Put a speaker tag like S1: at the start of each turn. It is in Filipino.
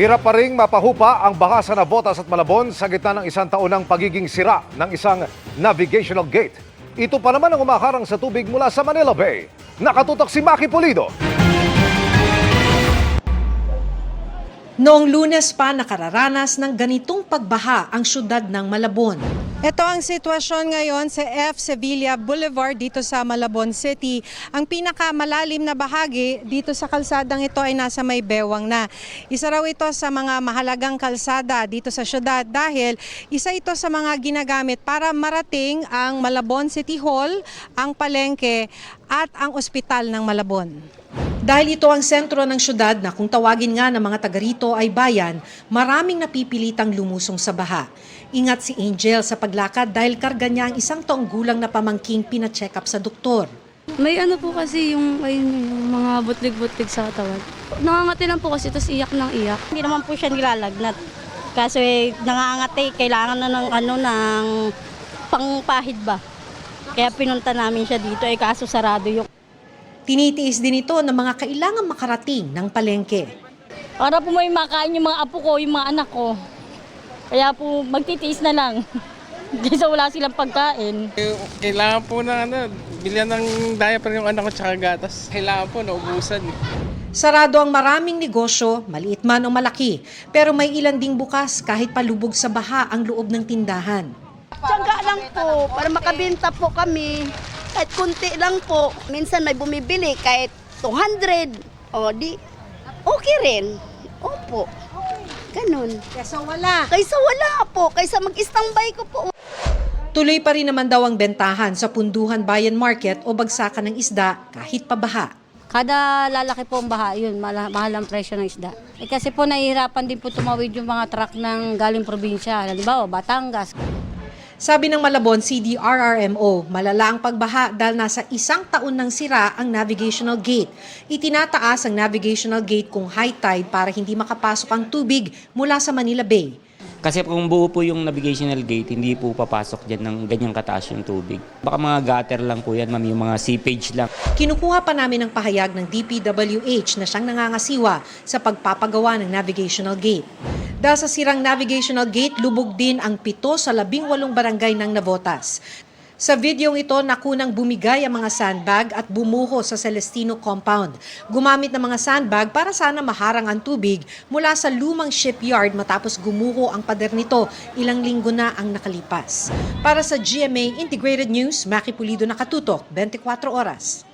S1: Hirap pa ring mapahupa ang baka sa Navotas at Malabon sa gitna ng isang taon ng pagiging sira ng isang navigational gate. Ito pa naman ang umaharang sa tubig mula sa Manila Bay. Nakatutok si Maki Pulido.
S2: Noong Lunes pa nakararanas ng ganitong pagbaha ang syudad ng Malabon.
S3: Ito ang sitwasyon ngayon sa F. Sevilla Boulevard dito sa Malabon City. Ang pinakamalalim na bahagi dito sa kalsadang ito ay nasa may bewang na. Isa raw ito sa mga mahalagang kalsada dito sa syudad dahil isa ito sa mga ginagamit para marating ang Malabon City Hall, ang palengke at ang ospital ng Malabon.
S2: Dahil ito ang sentro ng syudad na kung tawagin nga ng mga taga rito ay bayan, maraming napipilitang lumusong sa baha. Ingat si Angel sa paglakad dahil karga niya ang isang taong gulang na pamangking pina-check up sa doktor.
S4: May ano po kasi yung mga butlig-butlig sa katawan. Nangangati lang po kasi tapos iyak ng iyak.
S5: Hindi naman po siya nilalagnat. Kaso nangangati, kailangan na ng pangpahid ba. Kaya pinunta namin siya dito kaso sarado yung.
S2: Tinitiis din ito ng mga kailangang makarating ng palengke.
S5: Para po may makain yung mga apo ko, yung mga anak ko. Kaya po magtitiis na lang. Kasi wala silang pagkain.
S6: Kailangan po bilhan ng diaper yung anak ko tsaka gatas. Kailangan po naubusan.
S2: Sarado ang maraming negosyo, maliit man o malaki, pero may ilan ding bukas kahit palubog sa baha ang loob ng tindahan.
S7: Tiyaga lang po, para makabenta po kami. Kahit kunti lang po. Minsan may bumibili kahit 200. O di, okay rin. Opo. Ganun.
S3: Kesa wala.
S7: Kaysa wala po, kaysa mag-standby ko po.
S2: Tuloy pa rin naman daw ang bentahan sa Punduhan Bayan Market o bagsakan ng isda kahit pabaha.
S5: Kada lalaki po ang baha, yun, mahal ang presyo ng isda. Kasi po nahihirapan din po tumawid yung mga truck ng galing probinsya. Halimbawa, Batangas.
S2: Sabi ng Malabon CDRRMO, malala ang pagbaha dahil nasa isang taon nang sira ang navigational gate. Itinataas ang navigational gate kung high tide para hindi makapasok ang tubig mula sa Manila Bay.
S8: Kasi kung buo po yung navigational gate, hindi po papasok dyan ng ganyang kataas yung tubig. Baka mga gutter lang po yan, ma'am, yung mga seepage lang.
S2: Kinukuha pa namin ang pahayag ng DPWH na siyang nangangasiwa sa pagpapagawa ng navigational gate. Dahil sa sirang navigational gate, lubog din ang 7 sa 18 barangay ng Navotas. Sa videong ito, nakunang bumigay ang mga sandbag at bumuho sa Celestino Compound. Gumamit ng mga sandbag para sana maharang ang tubig mula sa lumang shipyard matapos gumuho ang pader nito. Ilang linggo na ang nakalipas. Para sa GMA Integrated News, Maki Pulido, Nakatutok, 24 Oras.